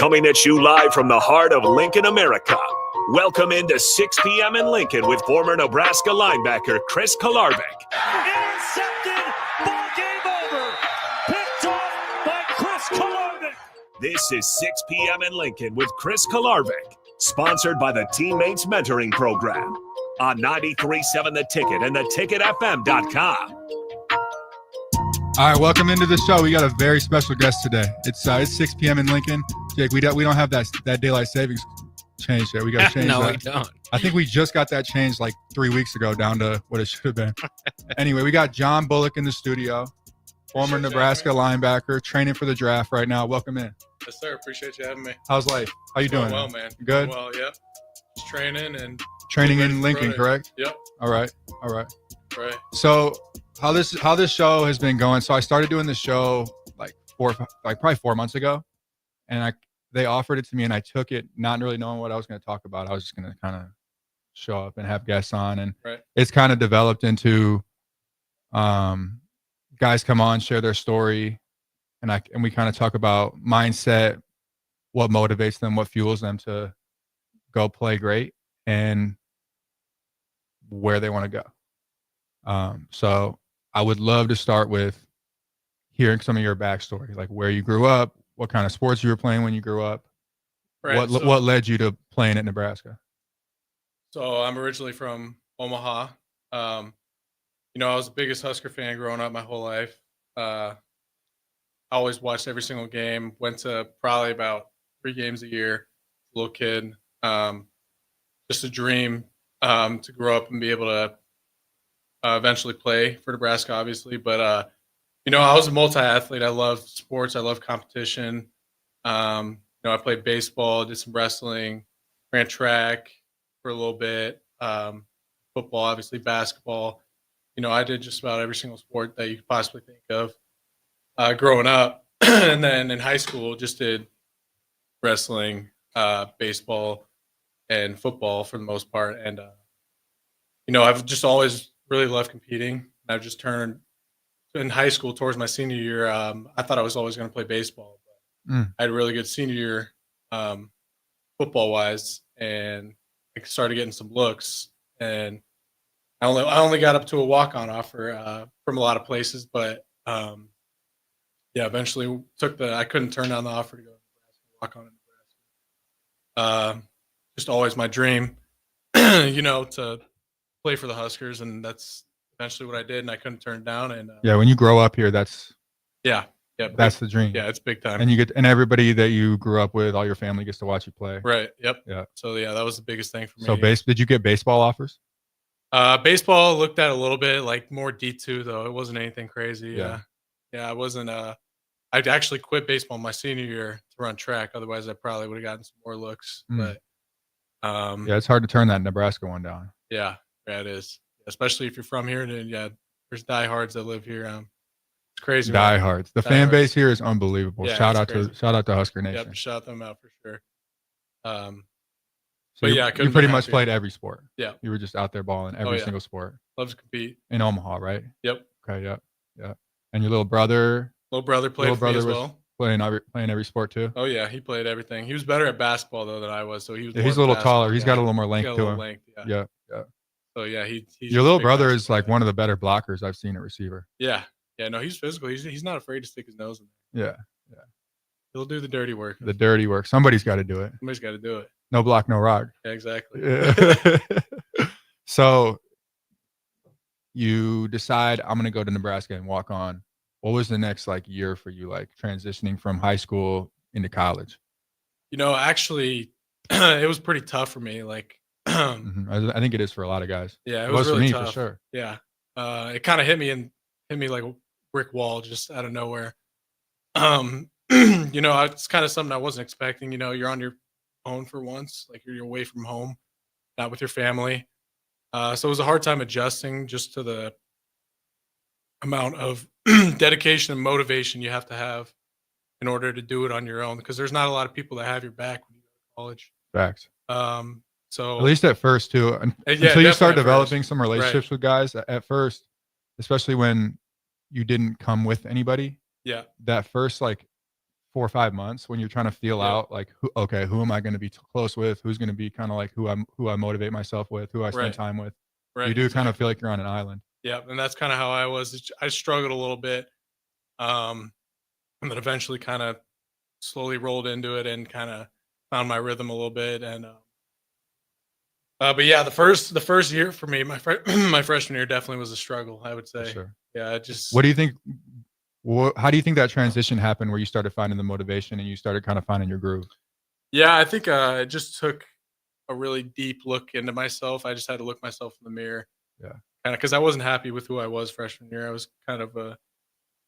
coming at you live from the heart of Lincoln, America. Welcome into 6 p.m. in Lincoln with former Nebraska linebacker Chris Kolarevic. Intercepted, ball game over. Picked off by Chris Kolarevic. This is 6 p.m. in Lincoln with Chris Kolarevic, sponsored by the Teammates Mentoring Program on 93.7 The Ticket and theticketfm.com. All right, welcome into the show. We got a very special guest today. It's 6 p.m. in Lincoln. Jake, we don't have that daylight savings change yet. We got to change No, that. we don't. I think we just got that changed like 3 weeks ago down to what it should have been. Anyway, we got John Bullock in the studio, former Nebraska linebacker, training for the draft right now. Welcome in. Yes, sir. Appreciate you having me. How's life? How you doing? Well, man. Good? Well, yeah. Just training and Training in Lincoln, correct? Yep. All right. Right. So how this show has been going. So I started doing the show probably 4 months ago, and they offered it to me, and I took it, not really knowing what I was going to talk about. I was just going to kind of show up and have guests on, and It's kind of developed into guys come on, share their story, and we kind of talk about mindset, what motivates them, what fuels them to go play great, and where they want to go. So I would love to start with hearing some of your backstory, like where you grew up, what kind of sports you were playing when you grew up, what led you to playing at Nebraska. So I'm originally from Omaha. I was the biggest Husker fan growing up my whole life. I always watched every single game, went to probably about 3 games a year, little kid. Just a dream to grow up and be able to eventually play for Nebraska, obviously. But, I was a multi-athlete. I love sports. I love competition. I played baseball, did some wrestling, ran track for a little bit, football, obviously basketball. I did just about every single sport that you could possibly think of growing up. And then in high school, just did wrestling, baseball, and football for the most part. And, I've just always really loved competing. I've just turned in high school towards my senior year. I thought I was always going to play baseball, but I had a really good senior year football wise, and I started getting some looks. And I only got up to a walk-on offer from a lot of places, but eventually I couldn't turn down the offer to go to Nebraska, walk on in Nebraska. Just always my dream, to play for the Huskers, and that's eventually what I did, and I couldn't turn it down. And when you grow up here, that's that's the dream. Yeah, it's big time. And everybody that you grew up with, all your family gets to watch you play. Right. Yep. Yeah. So that was the biggest thing for me. So did you get baseball offers? Baseball looked at a little bit, like more D2 though. It wasn't anything crazy. Yeah. I wasn't. I'd actually quit baseball my senior year to run track. Otherwise, I probably would have gotten some more looks. But it's hard to turn that Nebraska one down. Yeah, it is. Especially if you're from here, and there's diehards that live here. It's crazy. Diehards. The fan base here is unbelievable. Yeah, shout out to Husker Nation. Yep, shout them out for sure. You pretty much played every sport. Yeah, you were just out there balling every single sport. Love to compete in Omaha, right? Yep. Okay. Yeah. And your little brother played for me as well. Playing every sport too. Oh yeah, he played everything. He was better at basketball though than I was, so he was. He's a little taller. He's got a little more length to him. Yeah. So he's your little brother is like one of the better blockers I've seen at receiver. Yeah. No, he's physical. He's not afraid to stick his nose in there. Yeah. He'll do the dirty work. Somebody's got to do it. Somebody's got to do it. No block, no rock. Yeah, exactly. Yeah. So you decide I'm going to go to Nebraska and walk on. What was the next year for you, transitioning from high school into college? Actually, it was pretty tough for me. I think it is for a lot of guys. Yeah, it was really for me tough. for sure. Yeah, it kind of hit me like a brick wall just out of nowhere. It's kind of something I wasn't expecting. You're on your own for once, you're away from home, not with your family. So it was a hard time adjusting just to the amount of dedication and motivation you have to have in order to do it on your own, because there's not a lot of people that have your back when you go to college. Facts. So at least at first too, until you start developing some relationships with guys at first, especially when you didn't come with anybody. Yeah. That first 4 or 5 months when you're trying to feel out like, who am I going to be close with? Who's going to be kind of like who I motivate myself with, who I spend Right. time with. Right. You do kind of Exactly. feel like you're on an island. Yeah, and that's kind of how I was. I struggled a little bit, and then eventually kind of slowly rolled into it and kind of found my rhythm a little bit. And but yeah, the first year for me, my freshman year definitely was a struggle, I would For say. sure. Yeah, it just What do you think? How do you think that transition happened where you started finding the motivation and you started kind of finding your groove? yeah, I think it just took a really deep look into myself. I just had to look myself in the mirror, Yeah, kind of because I wasn't happy with who I was freshman year. I was kind of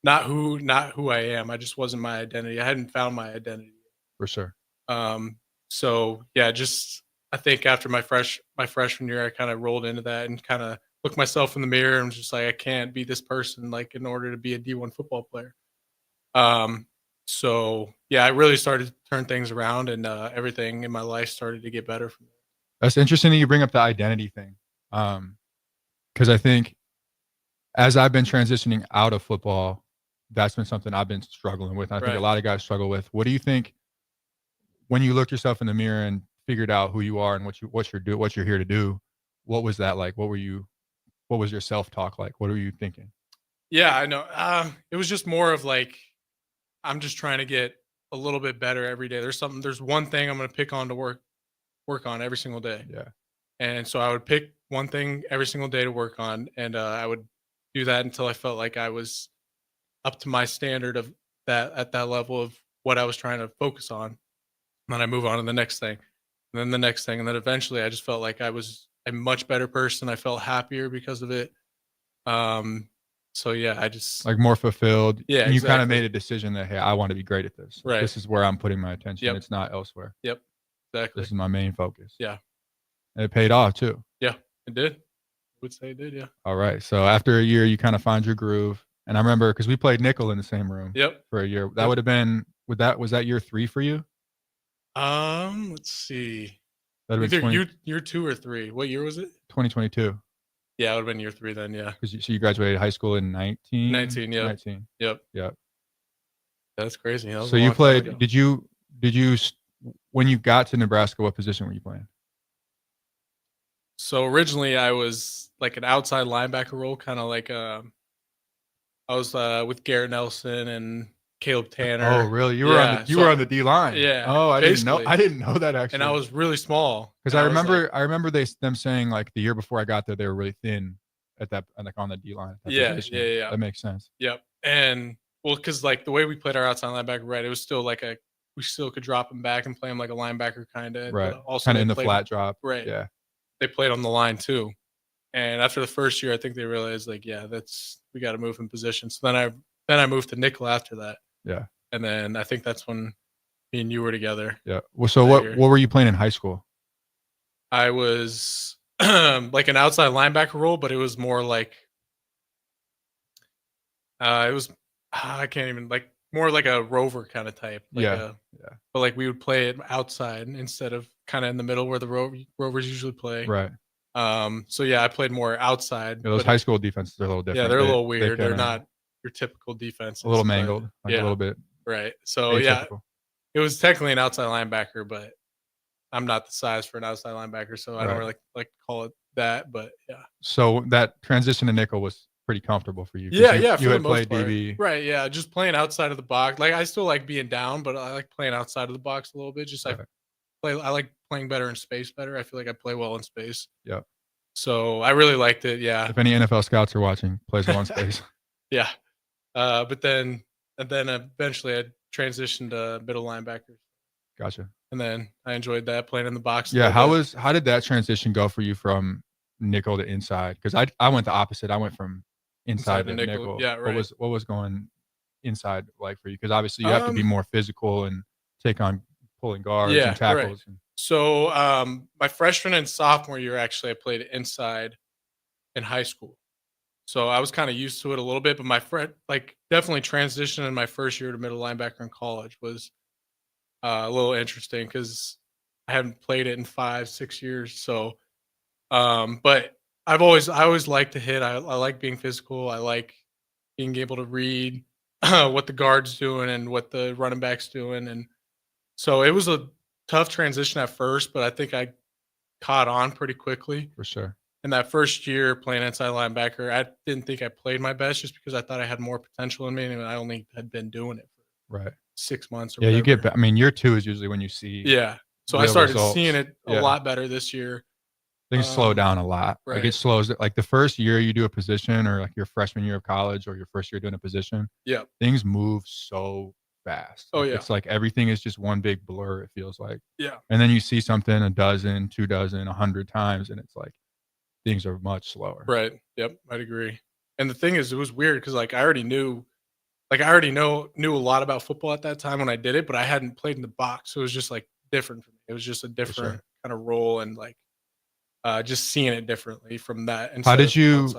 not who I am. I just wasn't my identity. I hadn't found my identity. for sure. Um, so yeah, just I think after my freshman year, I kind of rolled into that and kind of looked myself in the mirror and was just like, I can't be this person like in order to be a D1 football player. Um, so yeah, I really started to turn things around, and everything in my life started to get better from there. That's interesting that you bring up the identity thing. Because I think as I've been transitioning out of football, that's been something I've been struggling with. I think a Right. lot of guys struggle with. What do you think when you looked yourself in the mirror and figured out who you are and what you're here to do? What was that like? What was your self-talk like? What were you thinking? Yeah, I know. It was just more of like I'm just trying to get a little bit better every day. There's one thing I'm going to pick on to work on every single day. Yeah, And so I would pick one thing every single day to work on, and I would do that until I felt like I was up to my standard of that at that level of what I was trying to focus on. And then I move on to the next thing, and then the next thing, and then eventually I just felt like I was a much better person. I felt happier because of it. Um, so yeah, I just like more fulfilled. yeah, And you kind of exactly. made a decision that, hey, I want to be great at this. Like, Right. this is where I'm putting my attention. Yep. It's not elsewhere. Yep. Exactly. This is my main focus. Yeah. And it paid off too. Yeah. It did. I would say it did. Yeah. All right. So after a year, you kind of find your groove. And I remember because we played nickel in the same room Yep. for a year. That Yep. would have been was that year 3 for you? Let's see. That'd have Either been year 2 or 3. What year was it? 2022. Yeah, it would have been year 3 then. Yeah. So you graduated high school in 19? 19. Yep. 19. Yep. Yeah. That's crazy. That was So a you long time played, ago. did you, when you got to Nebraska, what position were you playing? So originally I was like an outside linebacker role, kind of like I was with Garrett Nelson and Caleb Tanner. Oh, really? You Yeah, were on the D line. yeah, Oh, I basically. didn't know that actually. And I was really small. Because and I was like, remember them saying like the year before I got there, they were really thin at that, like on the D line. yeah, yeah. That makes sense. Yep. And well, because like the way we played our outside linebacker, right, it was still like we still could drop him back and play him like a linebacker kind of. Right. Also, Kind of they in the played- flat drop. Right. Yeah. They played on the line too. And after the first year, I think they realized like, yeah, we got to move in position. So then I moved to nickel after that. Yeah. And then I think that's when me and you were together. Yeah. Well, so that year. what were you playing in high school? I was like an outside linebacker role, but it was more like it was I can't even like more like a rover kind of type. Like Yeah. But like we would play it outside instead of kind of in the middle where the rovers usually play. Right. So yeah, I played more outside. Yeah, those but high school defenses are a little different. yeah, they're a little weird. They're kinda- not your typical defense. a little mangled, like yeah. a little bit Right. So yeah, atypical. it was technically an outside linebacker, but I'm not the size for an outside linebacker, so I don't Right. really like to call it that. But yeah. So that transition to nickel was pretty comtemple for you. 'Cause Yeah, you, yeah. You For the had most played part. DB. Right. Yeah. Just playing outside of the box. Like I still like being down, but I like playing outside of the box a little bit. Just like Right. I like playing better in space better. I feel like I play well in space. Yeah. So I really liked it. Yeah. If any NFL scouts are watching, plays well in space. Yeah. But then eventually I transitioned to middle linebacker, Gotcha. and then I enjoyed that playing in the box. a Yeah. little bit. How did that transition go for you from nickel to inside? Because I went the opposite. I went from inside to to nickel. nickel. Yeah, right. What was going inside like for you? Because obviously you have to be more physical and take on pulling guards Yeah, and tackles. right. So my freshman and sophomore year, actually, I played inside in high school. So I was kind of used to it a little bit, but my friend like definitely transitioning in my first year to middle linebacker in college was a little interesting because I hadn't played it in 5-6 years. So, but I always liked to hit. I like being physical. I like being able to read what the guard's doing and what the running back's doing. And so it was a tough transition at first, but I think I caught on pretty quickly. For sure. In that first year playing inside linebacker, I didn't think I played my best just because I thought I had more potential in me, and I only had been doing it for Right. 6 months or Yeah, whatever. you get. I mean, year 2 is usually when you see. Yeah. So I real started results. seeing it a Yeah. lot better this year. Things slow down a lot. Like right. it slows. Like the first year you do a position, or like your freshman year of college, or your first year doing a position. Yeah. Things move so fast. Oh, Like, yeah. It's like everything is just one big blur. It feels like. Yeah. And then you see something a dozen, 2 dozen, 100 times, and it's like things are much slower. Right. Yep. I'd agree. And the thing is, it was weird because like I already knew a lot about football at that time when I did it, but I hadn't played in the box. So it was just like different for me. It was just a different kind of role, and like just seeing it differently from that. How did you?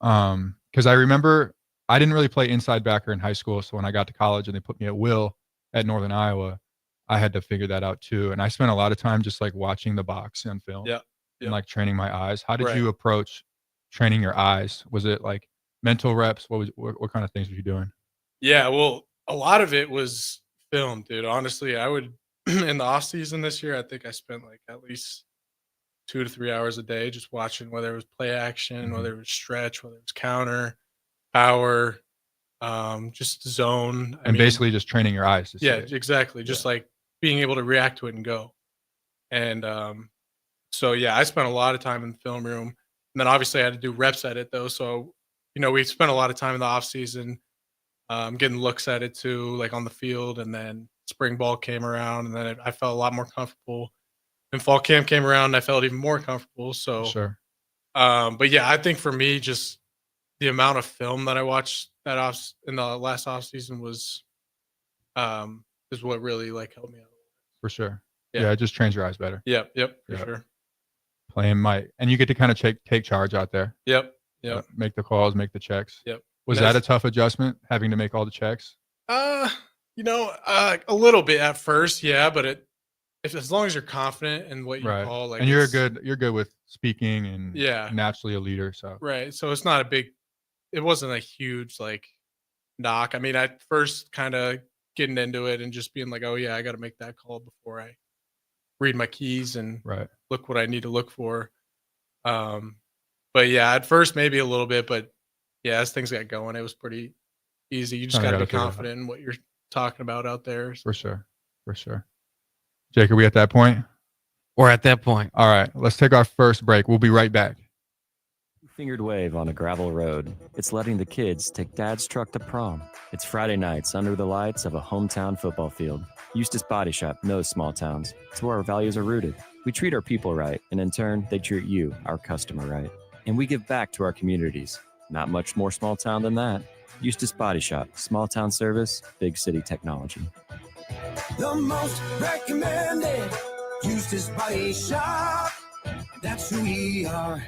Outside. Because I remember I didn't really play inside backer in high school, so when I got to college and they put me at will at Northern Iowa, I had to figure that out too. And I spent a lot of time just like watching the box on film. Yeah. And like training my eyes. How did Right. you approach training your eyes? Was it like mental reps? What kind of things were you doing? Yeah, well, a lot of it was film, dude. Honestly, I would in the off season this year, I think I spent like at least 2 to 3 hours a day just watching whether it was play action, whether it was stretch, whether it was counter, power, just zone. I And mean, basically just training your eyes to see yeah, it. exactly. Just like being able to react to it and go. And so yeah, I spent a lot of time in the film room. And then obviously I had to do reps at it though. So, we spent a lot of time in the off season getting looks at it too, like on the field. And then spring ball came around, and then I felt a lot more comfortable. And fall camp came around, and I felt even more comfortable. So, Sure. But yeah, I think for me, just the amount of film that I watched in the last off season is what really like helped me out. For sure. Yeah. Yeah, it just trains your eyes better. Yep, for Yep. sure. Playing and you get to kind of take charge out there. Yep. Make the calls, make the checks. Yep. Was And that a tough adjustment, having to make all the checks? a little bit at first, yeah, but as long as you're confident in what you Right. call, like, And you're good with speaking and naturally a leader. So right. So it's not it wasn't a huge like knock. I mean, at first kind of getting into it and just being like, oh yeah, I got to make that call before I read my keys and look what I need to look for. But yeah, at first maybe a little bit, but yeah, as things got going, it was pretty easy. You just got to be confident in what you're talking about out there. For sure. Jake, are we at that point? We're at that point. All right, let's take our first break. We'll be right back. Fingered wave on a gravel road. It's letting the kids take dad's truck to prom. It's Friday nights under the lights of a hometown football field. Eustace Body Shop knows small towns. It's where our values are rooted. We treat our people right, and in turn, they treat you, our customer, right. And we give back to our communities. Not much more small town than that. Eustace Body Shop, small town service, big city technology. The most recommended Eustace Body Shop. That's who we are.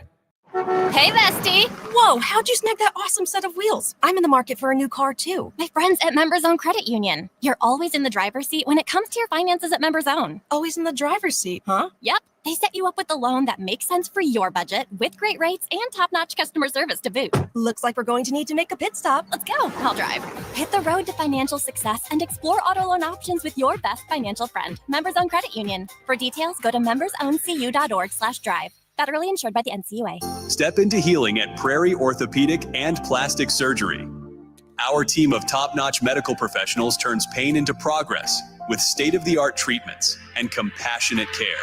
Hey, bestie. Whoa, how'd you snag that awesome set of wheels? I'm in the market for a new car, too. My friends at Members Own Credit Union. You're always in the driver's seat when it comes to your finances at Members Own. Always in the driver's seat, huh? Yep. They set you up with a loan that makes sense for your budget with great rates and top-notch customer service to boot. Looks like we're going to need to make a pit stop. Let's go. I'll drive. Hit the road to financial success and explore auto loan options with your best financial friend, Members Own Credit Union. For details, go to membersowncu.org/drive. Federally insured by the NCUA. Step into healing at Prairie Orthopedic and Plastic Surgery. Our team of top-notch medical professionals turns pain into progress with state-of-the-art treatments and compassionate care.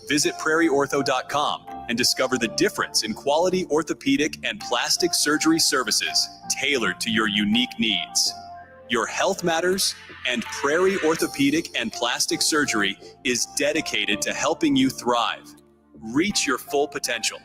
Visit prairieortho.com and discover the difference in quality orthopedic and plastic surgery services tailored to your unique needs. Your health matters, and Prairie Orthopedic and Plastic Surgery is dedicated to helping you thrive. Reach your full potential.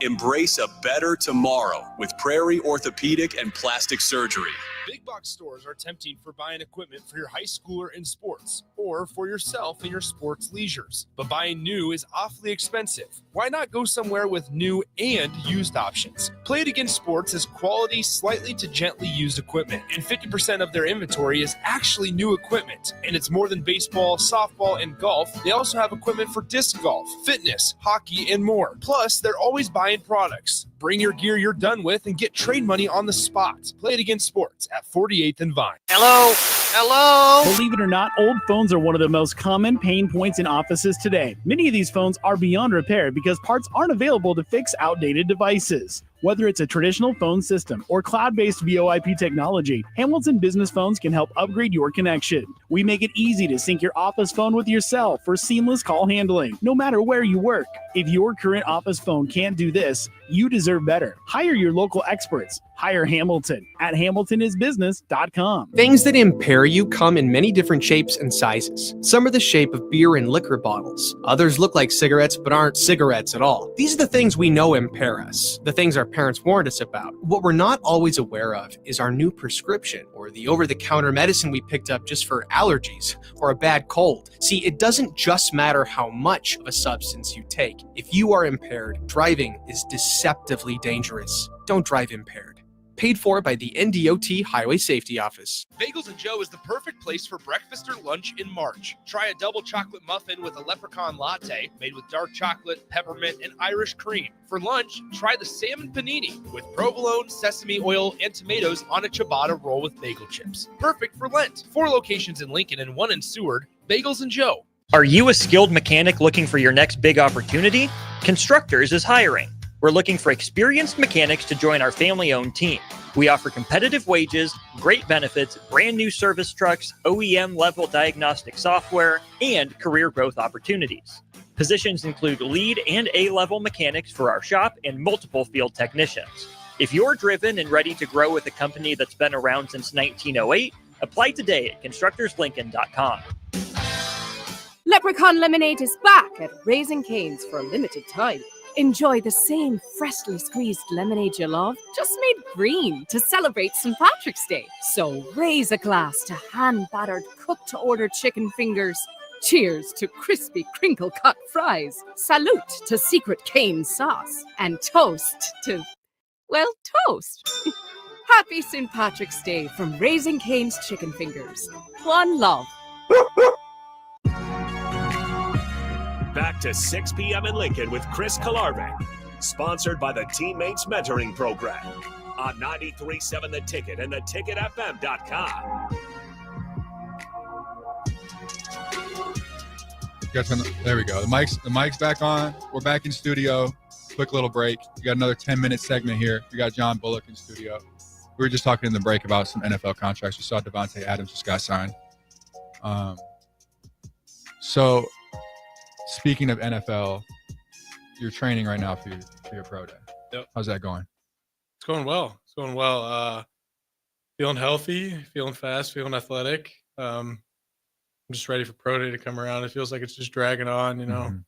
Embrace a better tomorrow with Prairie Orthopedic and Plastic Surgery. Big box stores are tempting for buying equipment for your high schooler in sports or for yourself in your sports leisures. But buying new is awfully expensive. Why not go somewhere with new and used options? Play It Again Sports has quality, slightly to gently used equipment, and 50% of their inventory is actually new equipment. And it's more than baseball, softball, and golf. They also have equipment for disc golf, fitness, hockey, and more. Plus, they're always buying products. Bring your gear you're done with and get trade money on the spot. Play It Again Sports at 48th and Vine. Hello? Hello? Believe it or not, old phones are one of the most common pain points in offices today. Many of these phones are beyond repair because parts aren't available to fix outdated devices. Whether it's a traditional phone system or cloud-based VoIP technology, Hamilton Business Phones can help upgrade your connection. We make it easy to sync your office phone with your cell for seamless call handling, no matter where you work. If your current office phone can't do this, you deserve better. Hire your local experts. Hire Hamilton at hamiltonisbusiness.com. Things that impair you come in many different shapes and sizes. Some are the shape of beer and liquor bottles. Others look like cigarettes but aren't cigarettes at all. These are the things we know impair us, the things our parents warned us about. What we're not always aware of is our new prescription or the over-the-counter medicine we picked up just for allergies or a bad cold. See, it doesn't just matter how much of a substance you take. If you are impaired, driving is deceptively dangerous. Don't drive impaired. Paid for by the NDOT Highway Safety Office. Bagels and Joe is the perfect place for breakfast or lunch in March. Try a double chocolate muffin with a leprechaun latte made with dark chocolate, peppermint, and Irish cream. For lunch, try the salmon panini with provolone, sesame oil, and tomatoes on a ciabatta roll with bagel chips. Perfect for Lent. 4 locations in Lincoln and 1 in Seward. Bagels and Joe. Are you a skilled mechanic looking for your next big opportunity? Constructors is hiring. We're looking for experienced mechanics to join our family-owned team. We offer competitive wages, great benefits, brand new service trucks, OEM-level diagnostic software, and career growth opportunities. Positions include lead and A-level mechanics for our shop and multiple field technicians. If you're driven and ready to grow with a company that's been around since 1908, apply today at constructorslincoln.com. Leprechaun Lemonade is back at Raising Cane's for a limited time. Enjoy the same freshly squeezed lemonade you love, just made green to celebrate St. Patrick's Day. So raise a glass to hand-battered, cooked-to-order chicken fingers. Cheers to crispy, crinkle-cut fries. Salute to secret cane sauce. And toast to, well, toast. Happy St. Patrick's Day from Raising Cane's Chicken Fingers. One love. Back to 6 p.m. in Lincoln with Chris Kolarevic. Sponsored by the Teammates Mentoring Program on 93.7 The Ticket and theticketfm.com. There we go. The mic's back on. We're back in studio. Quick little break. We got another 10-minute segment here. We got John Bullock in studio. We were just talking in the break about some NFL contracts. We saw Devontae Adams just got signed. So speaking of NFL, you're training right now for your pro day. Yep. How's that going? It's going well. Feeling healthy, feeling fast, feeling athletic. I'm just ready for pro day to come around. It feels like it's just dragging on, you know.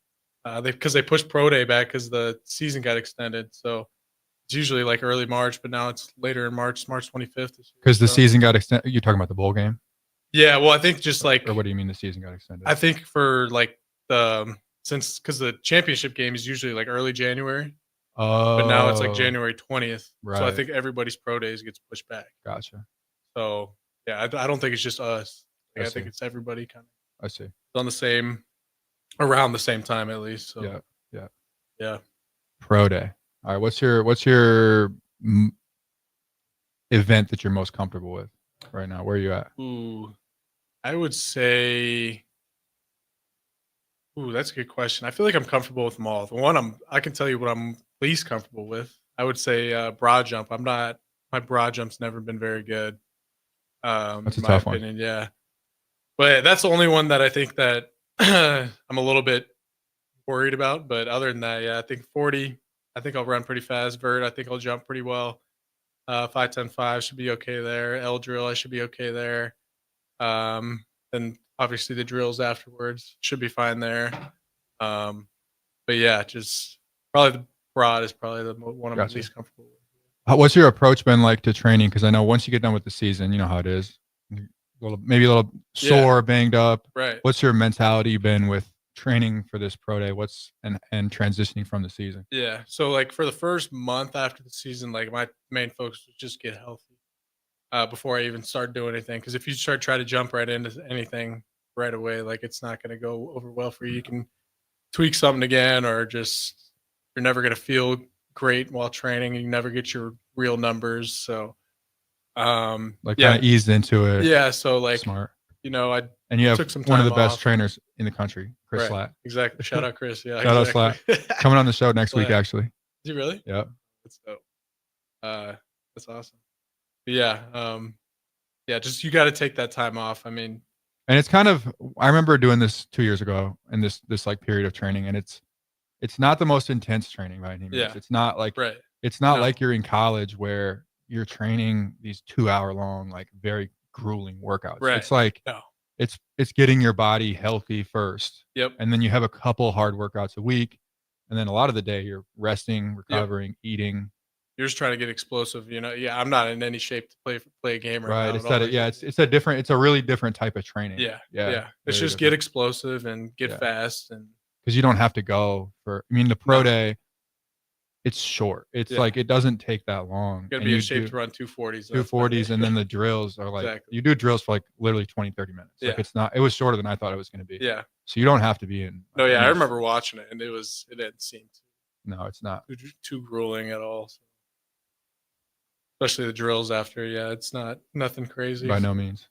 Because they pushed pro day back because the season got extended. So it's usually like early March, but now it's later in March 25th. Because the season got extended. You're talking about the bowl game? Yeah, well, I think just like. Or what do you mean the season got extended? I think for like because the championship game is usually like early January. Oh. But now it's like January 20th. Right. So I think everybody's pro days gets pushed back. Gotcha. So yeah, I don't think it's just us. I think see. it's everybody kind of. I see. Around the same time at least. So yeah. Pro day. All right. What's your event that you're most comfortable with right now? Where are you at? I would say. That's a good question. I feel like I'm comfortable with them all. The one I can tell you what I'm least comfortable with. I would say broad jump. My broad jump's never been very good. That's a in my tough opinion, one. yeah. But that's the only one that I think that I'm a little bit worried about. But other than that, yeah, I think 40. I think I'll run pretty fast. Vert, I think I'll jump pretty well. 5-10-5 should be okay there. L drill, I should be okay there. Then obviously the drills afterwards should be fine there. But yeah, just probably the broad is probably the one I'm least comfortable with. What's your approach been like to training? Because I know once you get done with the season, you know how it is. Maybe a little sore, banged up. Right. What's your mentality been with training for this pro day? And transitioning from the season? Yeah. So like for the first month after the season, like my main focus was just get healthy before I even start doing anything. Because if you try to jump right into anything right away, like it's not going to go over well for you. You can tweak something again, or just you're never going to feel great while training. You never get your real numbers. So Like Yeah. kind of eased into it. Yeah, so, like, smart. you know, I And you have took some one of time the best off. trainers in the country, Chris Right, Slatt. exactly. Shout out Chris. Yeah, Shout out exactly. Slatt. Coming on the show next week, Slatt. actually. Is he really? Yep. That's dope. That's awesome. But yeah, just you got to take that time off. I mean, And it's kind of, I remember doing this 2 years ago in this like period of training, and it's not the most intense training by any means. Yeah. It's not like right. it's not No. like you're in college where you're training these 2-hour long, like very grueling workouts. Right. It's like No. it's getting your body healthy first. Yep. And then you have a couple hard workouts a week. And then a lot of the day you're resting, recovering, eating. You're just trying to get explosive, you know. Yeah, I'm not in any shape to play a game Right. now It's at all. that it's a really different type of training. Yeah. Yeah. It's very just get explosive and get fast and because you don't have to go for, I mean, the pro No. day, it's short. It's Yeah. like it doesn't take that long. you got to And be you in shape do to run 240s. 240s, and then the drills are like Exactly. you do drills for like literally 20-30 minutes. Like Yeah. it was shorter than I thought it was going to be. Yeah. So you don't have to be in. No, yeah, I any- remember watching it and it didn't seem No, it's not. too grueling at all. So. Especially the drills after. Yeah, it's nothing crazy. By no means.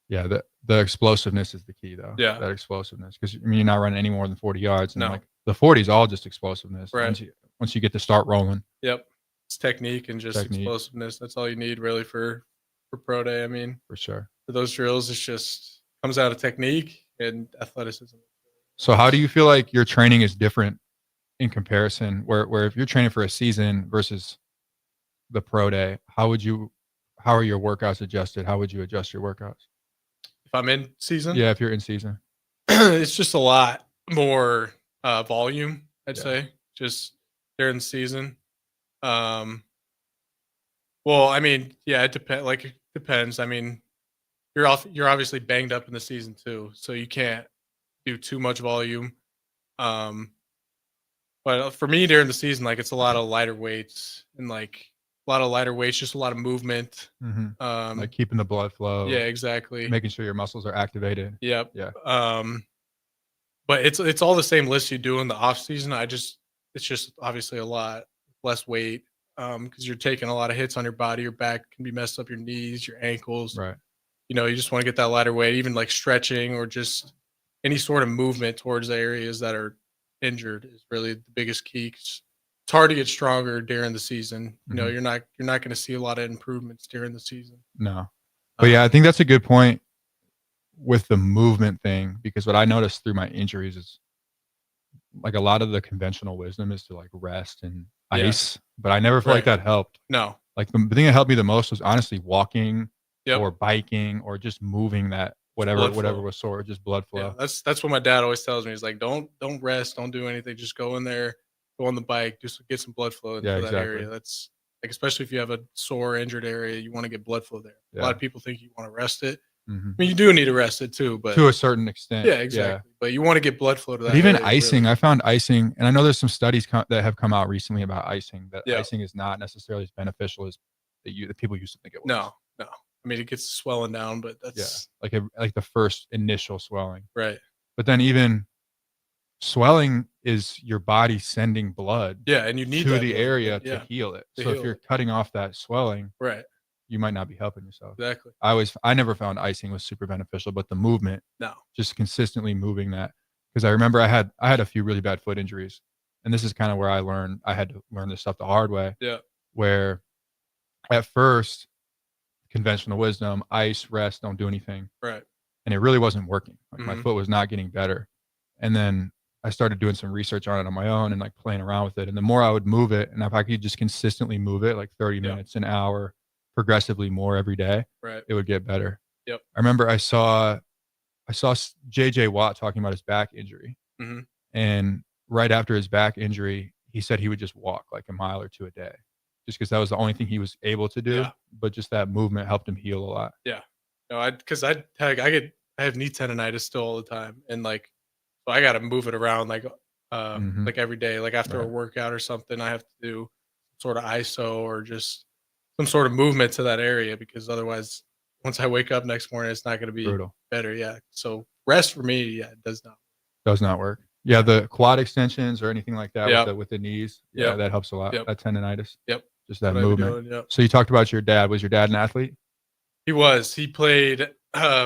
Yeah, the explosiveness is the key though. Yeah. That explosiveness, because I mean you're not running any more than 40 yards, and No. like the 40 is all just explosiveness. Right. Once you get to start rolling. Yep. It's technique and just Technique. explosiveness. That's all you need really for pro day. I mean, For sure. for those drills, it's just comes out of technique and athleticism. So how do you feel like your training is different in comparison? Where if you're training for a season versus the pro day, how are your workouts adjusted? How would you adjust your workouts? If I'm in season, Yeah, if you're in season. it's just a lot more volume, I'd Yeah. say, just during the season. Well, I mean, yeah, it depends. I mean, you're obviously banged up in the season too, so you can't do too much volume. But for me during the season, like it's a lot of lighter weights and just a lot of movement. Mm-hmm. Like keeping the blood flow. Yeah, exactly. Making sure your muscles are activated. Yep. Yeah. But it's all the same list you do in the off season. It's just obviously a lot less weight because you're taking a lot of hits on your body. Your back can be messed up, your knees, your ankles. Right. You know, you just want to get that lighter weight, even like stretching or just any sort of movement towards the areas that are injured is really the biggest key. It's hard to get stronger during the season. You know, you're not going to see a lot of improvements during the season. No. But yeah, I think that's a good point with the movement thing, because what I noticed through my injuries is like a lot of the conventional wisdom is to like rest and ice, but I never felt like that helped. No. Like the thing that helped me the most was honestly walking Yep. or biking or just moving that whatever was sore, just blood flow. Yeah, that's what my dad always tells me. He's like, don't rest, don't do anything, just go in there, go on the bike, just get some blood flow into that area. That's like, especially if you have a sore, injured area, you want to get blood flow there. A lot of people think you want to rest it. Mm-hmm. I mean, you do need to rest it too, but to a certain extent. Yeah, exactly. But you want to get blood flow to that. But even area, icing, really. I found icing, and I know there's some studies that have come out recently about icing, that Yeah. icing is not necessarily as beneficial as the people used to think it was. No. I mean, it gets swelling down, but that's like the first initial swelling. right. But then even swelling is your body sending blood Yeah, and you need to that the blood, area yeah, to heal it. to So if heal you're it. cutting off that swelling, Right. you might not be helping yourself. Exactly. I never found icing was super beneficial, but the movement, No. just consistently moving that. Because I remember I had a few really bad foot injuries, and this is kind of where I had to learn this stuff the hard way. Yeah. Where at first, conventional wisdom, ice, rest, don't do anything. Right. And it really wasn't working. Like my Mhm. foot was not getting better. And then I started doing some research on it on my own and like playing around with it. And the more I would move it, and if I could just consistently move it like 30 minutes, an hour, progressively more every day, Right. it would get better. Yep. I remember I saw JJ Watt talking about his back injury. Mhm. And right after his back injury, he said he would just walk like a mile or two a day, just because that was the only thing he was able to do. Yeah. But just that movement helped him heal a lot. Yeah. No, I have knee tendonitis still all the time, and like, so I got to move it around like every day. Like after a Right. workout or something, I have to do sort of ISO or just some sort of movement to that area, because otherwise, once I wake up next morning, it's not going to be Brutal. better. Yeah. So rest for me, it does not. Does not work. Yeah, the quad extensions or anything like that Yep. with the knees. Yeah, Yep. that helps a lot. Yep. That tendonitis. Yep. Just that what I'd be movement. doing, yep. So you talked about your dad. Was your dad an athlete? He was. He played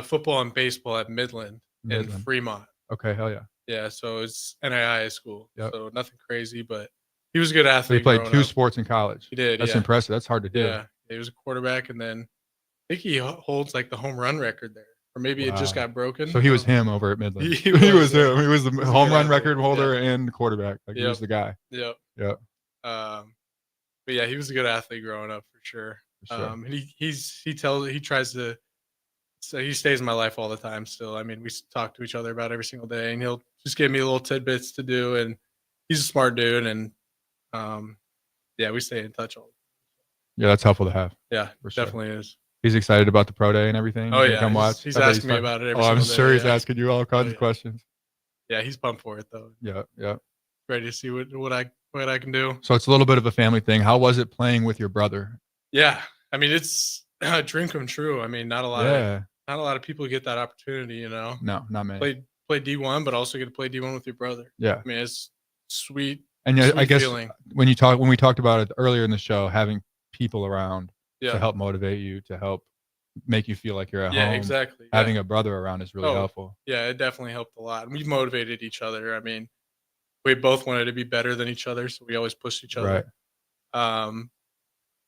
football and baseball at Midland in Midland. Fremont. Okay, hell yeah. Yeah, so it's NAIA school. Yep. So nothing crazy, but he was a good athlete. So he played growing 2 up. sports in college. He did. That's yeah. impressive. That's hard to do. Yeah, he was a quarterback, and then I think he holds like the home run record there, or maybe it just Wow. got broken. So he was him over at Midland. He was was, yeah. him. He was the He was a home good run athlete, record holder and quarterback. Like he Yep. was the guy. Yep. Yep. But yeah, he was a good athlete growing up for sure. For sure. And he tries to. So he stays in my life all the time still. I mean, we talk to each other about every single day, and he'll just give me little tidbits to do. And he's a smart dude, and yeah, we stay in touch all the time. Yeah, that's helpful to have. Yeah, for sure. definitely is. He's excited about the pro day and everything. Oh He's yeah, gonna come watch. he's I bet asking me pumped. about it every I'm single sure day, he's yeah. asking you all kinds of questions. Yeah, he's pumped for it though. Yeah, yeah. Ready to see what I can do. So it's a little bit of a family thing. How was it playing with your brother? Yeah, I mean it's a dream come true. I mean, not a lot of people get that opportunity, you know. No, not many. Play D1, but also get to play D1 with your brother. Yeah. I mean, it's sweet. And yeah, I sweet guess feeling. when we talked about it earlier in the show, having people around Yeah. to help motivate you, to help make you feel like you're at Yeah, home. exactly. Having Yeah. a brother around is really helpful. Yeah, it definitely helped a lot. And we motivated each other. I mean, we both wanted to be better than each other, so we always pushed each other. Right.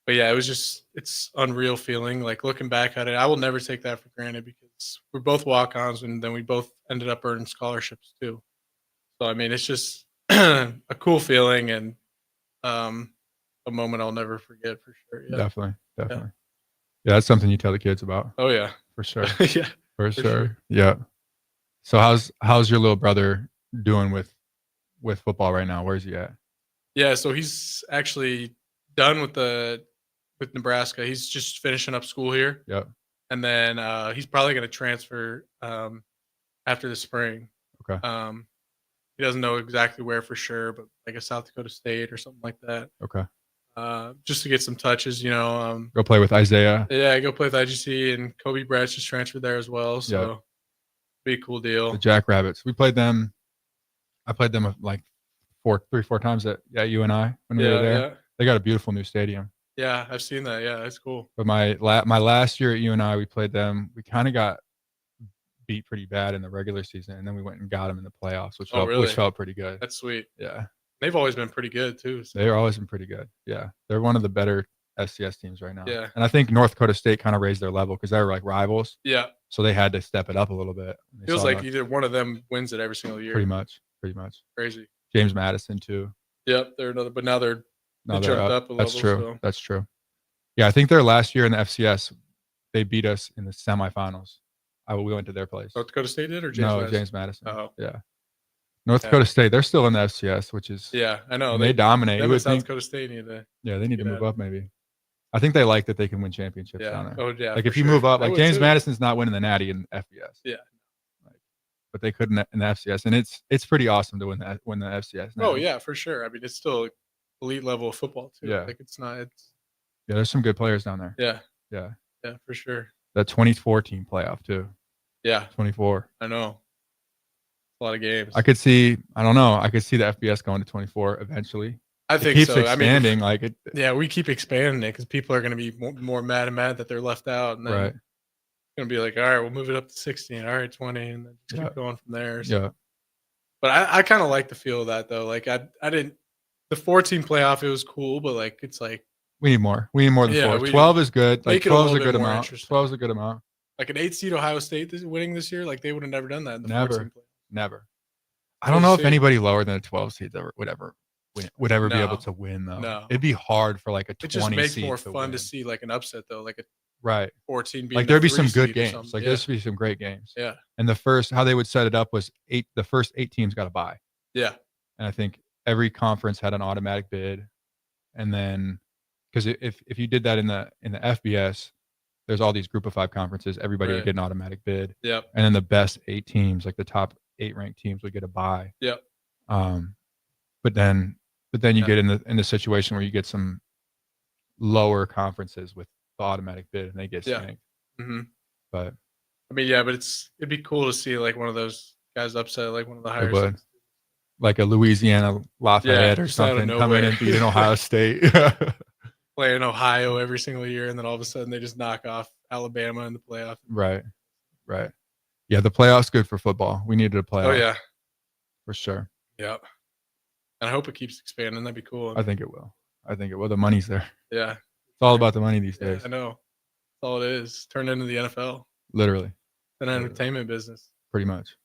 But yeah, it's unreal feeling. Like looking back at it, I will never take that for granted because we're both walk-ons, and then we both ended up earning scholarships too. So I mean, it's just a cool feeling and a moment I'll never forget for sure. Yeah. Definitely. Yeah, that's something you tell the kids about. Oh yeah, for sure. Yeah, for sure. Yeah. So how's your little brother doing with football right now? Where's he at? Yeah, so he's actually done with Nebraska. He's just finishing up school here. Yep. And then he's probably going to transfer after the spring. Okay. He doesn't know exactly where for sure, but like a South Dakota State or something like that. Okay. Just to get some touches, you know. Go play with Isaiah. Yeah, go play with IGC, and Kobe Brett's just transferred there as well. So be a cool deal. The Jackrabbits. I played them like 4 times at UNI when we were there. Yeah. They got a beautiful new stadium. Yeah, I've seen that. Yeah, that's cool. But my last year at UNI, we played them. We kind of got beat pretty bad in the regular season, and then we went and got them in the playoffs, which felt pretty good. That's sweet. Yeah, they've always been pretty good too. So. They've always been pretty good. Yeah, they're one of the better FCS teams right now. Yeah, and I think North Dakota State kind of raised their level because they were like rivals. Yeah, so they had to step it up a little bit. Feels like either one of them wins it every single year. Pretty much. Crazy. James Madison too. Yep, they're another, but now they jumped up a level. That's true. So. That's true. Yeah, I think their last year in the FCS, they beat us in the semifinals. We went to their place. North Dakota State did, or James Madison. Oh, yeah. North Dakota State, they're still in the FCS, which is I know they dominate. Them and South Dakota State need to. Yeah, they need to move up maybe. I think they like that they can win championships down there. Oh yeah. Like if you move up, like James Madison's not winning the Natty in FBS. Yeah. But they couldn't in the FCS, and it's pretty awesome to win the FCS. Oh yeah, for sure. I mean, it's still elite level of football too. Yeah. Like it's not. Yeah, there's some good players down there. Yeah. Yeah. Yeah, for sure. That 2014 playoff too. Yeah. 24. I know. A lot of games. I could see the FBS going to 24 eventually. I think it keeps so. expanding. Yeah, we keep expanding it because people are going to be more mad that they're left out, and then right. It's going to be like, all right, we'll move it up to 16. All right, 20, and then just keep going from there. So. Yeah. But I kind of like the feel of that though. Like I didn't. The 14 playoff, it was cool, but like it's like we need more. We need more than 4. 12 is good. Like 12 is a good amount. 12 is a good amount. Like an 8 seed Ohio State winning this year, like they would have never done that in the 14 playoff. Never. I don't know if anybody lower than a 12 seed would ever be able to win though. No. It'd be hard for like a 20 seed. It just makes more to fun win. to see like an upset though, like a right 14 being like there'd be some 3 good seed games. Like there'd be some great games. Yeah. And how they would set it up was the first 8 teams got a bye. Yeah. And I think every conference had an automatic bid. And then because if you did that in the FBS, there's all these group of 5 conferences, everybody would get an automatic bid. Yep. And then the best 8 teams, like the top 8 ranked teams, would get a bye. Yep. But then you get in the situation where you get some lower conferences with the automatic bid and they get spanked. Mm-hmm. But I mean, but it'd be cool to see like one of those guys upset like one of the higher seeds. Like a Louisiana Lafayette or something come in and beat an Ohio State. play in Ohio every single year, and then all of a sudden they just knock off Alabama in the playoff. Right. Yeah, the playoffs good for football. We needed a playoff. Oh yeah, for sure. Yep. And I hope it keeps expanding. That'd be cool. I think it will. The money's there. Yeah. It's all about the money these days. I know. That's all it is. Turned into the NFL. Literally. An entertainment business. Pretty much.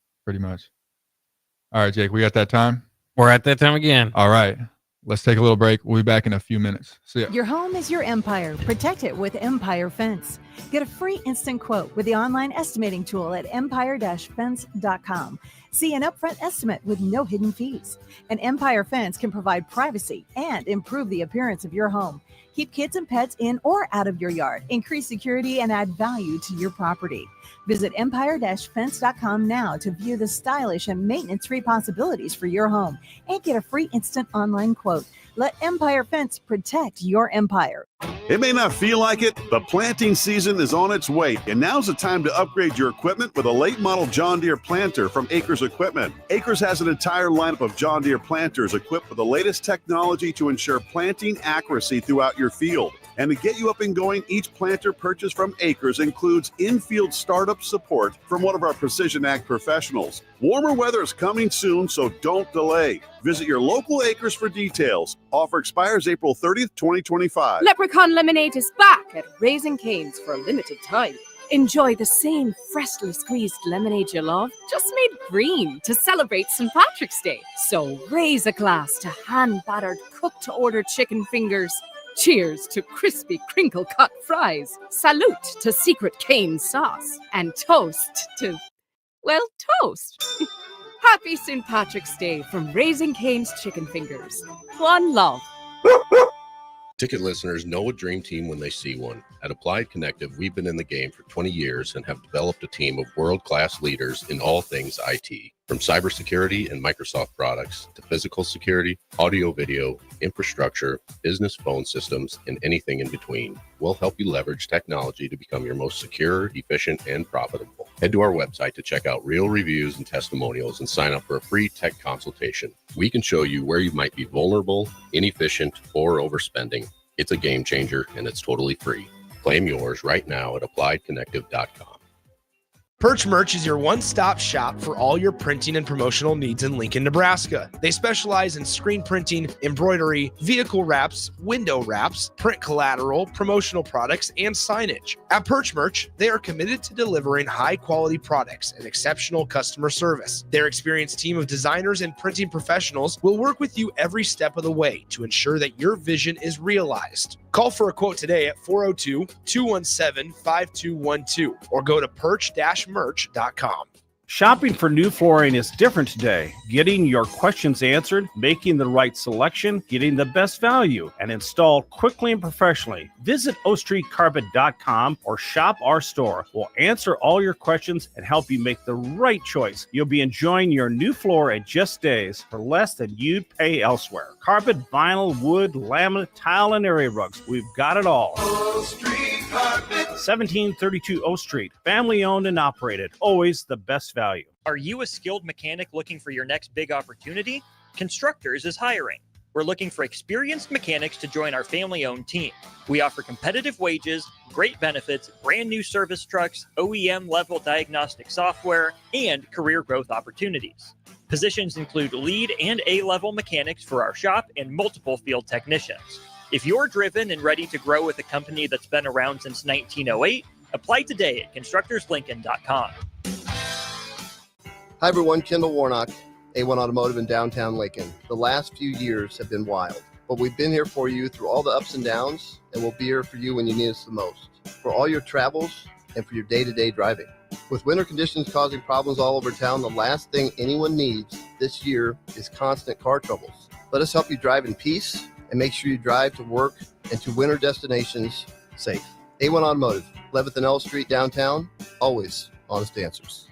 All right, Jake, we got that time? We're at that time again. All right. Let's take a little break. We'll be back in a few minutes. See ya. Your home is your empire. Protect it with Empire Fence. Get a free instant quote with the online estimating tool at empire-fence.com. See an upfront estimate with no hidden fees. An Empire Fence can provide privacy and improve the appearance of your home. Keep kids and pets in or out of your yard. Increase security and add value to your property. Visit empire-fence.com now to view the stylish and maintenance-free possibilities for your home and get a free instant online quote. Let Empire Fence protect your empire. It may not feel like it, but planting season is on its way, and now's the time to upgrade your equipment with a late model John Deere planter from Acres Equipment. Acres has an entire lineup of John Deere planters equipped with the latest technology to ensure planting accuracy throughout your field. And to get you up and going, each planter purchased from Acres includes in-field startup support from one of our Precision Ag professionals. Warmer weather is coming soon, so don't delay. Visit your local Acres for details. Offer expires April 30th, 2025. Leprechaun Lemonade is back at Raising Cane's for a limited time. Enjoy the same freshly squeezed lemonade you love, just made green to celebrate St. Patrick's Day. So raise a glass to hand-battered, cooked-to-order chicken fingers. Cheers to crispy crinkle-cut fries. Salute to Secret Cane sauce. And toast to, well, toast. Happy St. Patrick's Day from Raising Cane's Chicken Fingers. One love. Ticket listeners know a dream team when they see one. At Applied Connective, we've been in the game for 20 years and have developed a team of world-class leaders in all things IT. From cybersecurity and Microsoft products to physical security, audio-video, infrastructure, business phone systems, and anything in between, we'll help you leverage technology to become your most secure, efficient, and profitable. Head to our website to check out real reviews and testimonials and sign up for a free tech consultation. We can show you where you might be vulnerable, inefficient, or overspending. It's a game changer, and it's totally free. Claim yours right now at appliedconnective.com. Perch Merch is your one-stop shop for all your printing and promotional needs in Lincoln, Nebraska. They specialize in screen printing, embroidery, vehicle wraps, window wraps, print collateral, promotional products, and signage. At Perch Merch, they are committed to delivering high-quality products and exceptional customer service. Their experienced team of designers and printing professionals will work with you every step of the way to ensure that your vision is realized. Call for a quote today at 402-217-5212 or go to perch-merch.com. Shopping for new flooring is different today. Getting your questions answered, making the right selection, getting the best value, and installed quickly and professionally. Visit ostreetcarpet.com or shop our store. We'll answer all your questions and help you make the right choice. You'll be enjoying your new floor in just days for less than you'd pay elsewhere. Carpet, vinyl, wood, laminate, tile, and area rugs. We've got it all. O Street Carpet. 1732 O Street. Family owned and operated. Always the best value. Are you a skilled mechanic looking for your next big opportunity? Constructors is hiring. We're looking for experienced mechanics to join our family-owned team. We offer competitive wages, great benefits, brand new service trucks, OEM-level diagnostic software, and career growth opportunities. Positions include lead and A-level mechanics for our shop and multiple field technicians. If you're driven and ready to grow with a company that's been around since 1908, apply today at constructorslincoln.com. Hi everyone, Kendall Warnock, A1 Automotive in downtown Lincoln. The last few years have been wild, but we've been here for you through all the ups and downs, and we'll be here for you when you need us the most, for all your travels and for your day-to-day driving. With winter conditions causing problems all over town, the last thing anyone needs this year is constant car troubles. Let us help you drive in peace and make sure you drive to work and to winter destinations safe. A1 Automotive, 11th and L Street downtown, always honest answers.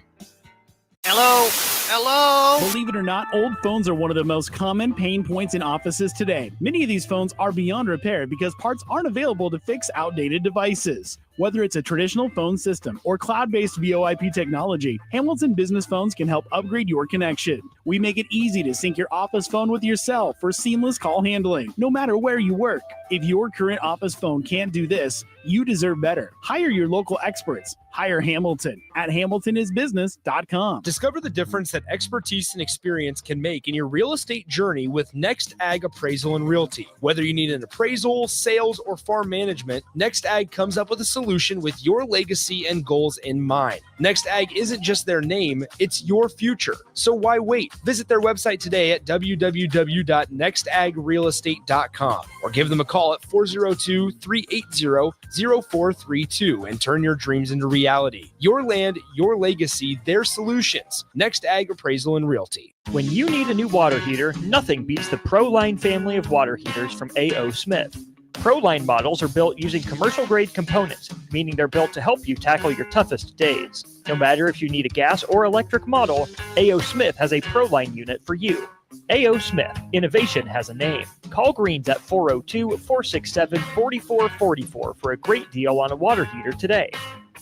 Hello. Hello? Believe it or not, old phones are one of the most common pain points in offices today. Many of these phones are beyond repair because parts aren't available to fix outdated devices. Whether it's a traditional phone system or cloud-based VoIP technology, Hamilton Business Phones can help upgrade your connection. We make it easy to sync your office phone with your cell for seamless call handling, no matter where you work. If your current office phone can't do this, you deserve better. Hire your local experts. Hire Hamilton at hamiltonisbusiness.com. Discover the difference that expertise and experience can make in your real estate journey with Next Ag Appraisal and Realty. Whether you need an appraisal, sales, or farm management, Next Ag comes up with a solution with your legacy and goals in mind. Next Ag isn't just their name, it's your future. So why wait? Visit their website today at www.nextagrealestate.com or give them a call at 402-380-0432 and turn your dreams into reality. Your land, your legacy, their solutions. Next Ag Appraisal and Realty. When you need a new water heater, nothing beats the ProLine family of water heaters from A.O. Smith. ProLine models are built using commercial-grade components, meaning they're built to help you tackle your toughest days. No matter if you need a gas or electric model, A.O. Smith has a ProLine unit for you. A.O. Smith, innovation has a name. Call Greens at 402-467-4444 for a great deal on a water heater today.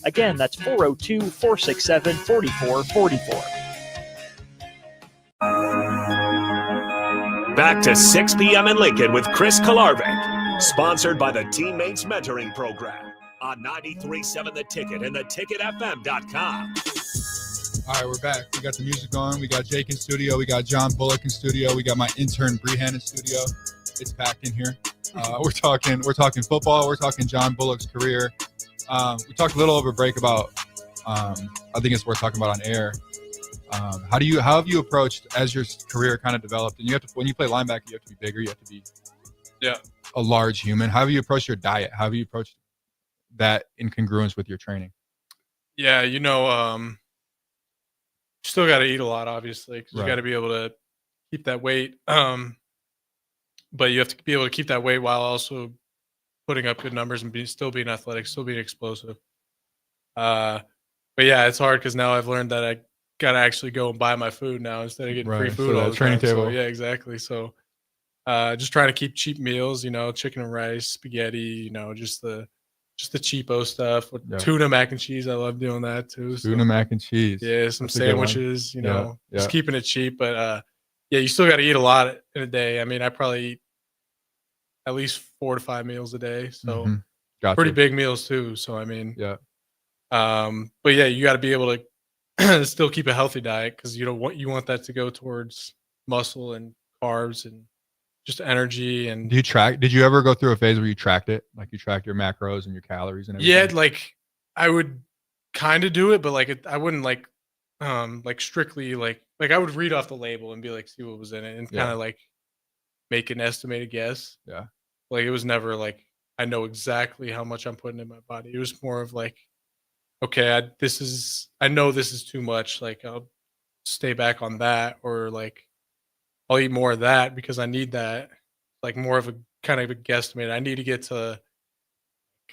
Again, that's 402-467-4444. Back to 6 p.m. in Lincoln with Chris Kolarevic. Sponsored by the Teammates Mentoring Program on 93.7 The Ticket and theticketfm.com. All right, we're back. We got the music on. We got Jake in studio. We got John Bullock in studio. We got my intern Brehan in studio. It's packed in here. We're talking football. We're talking John Bullock's career. We talked a little over break about. I think it's worth talking about on air. How have you approached as your career kind of developed? And you have to, when you play linebacker, you have to be bigger. You have to be a large human. How have you approached your diet? How have you approached that in congruence with your training? Yeah, still got to eat a lot, obviously, because you got to be able to keep that weight. But you have to be able to keep that weight while also putting up good numbers and still being athletic, still being explosive. But yeah, it's hard because now I've learned that I got to actually go and buy my food now instead of getting free food all the training time. table. So, yeah, exactly. So just trying to keep cheap meals, chicken and rice, spaghetti, just the cheapo stuff with tuna mac and cheese. I love doing that too. Tuna mac and cheese. Yeah, some sandwiches, just Yeah. keeping it cheap. But yeah, you still got to eat a lot in a day. I mean, I probably eat at least 4 to 5 meals a day. So pretty big meals too. So, I mean, but yeah, you got to be able to still keep a healthy diet because you want that to go towards muscle and carbs and just energy. And Did you ever go through a phase where you tracked it? Like you tracked your macros and your calories and everything? Yeah, like I would kind of do it, but I wouldn't like strictly like I would read off the label and be like, see what was in it and kind of like make an estimated guess. Yeah. Like it was never like I know exactly how much I'm putting in my body. It was more of like, okay, I know this is too much. Like I'll stay back on that, or like I'll eat more of that because I need that. Like more of a kind of a guesstimate. I need to get to,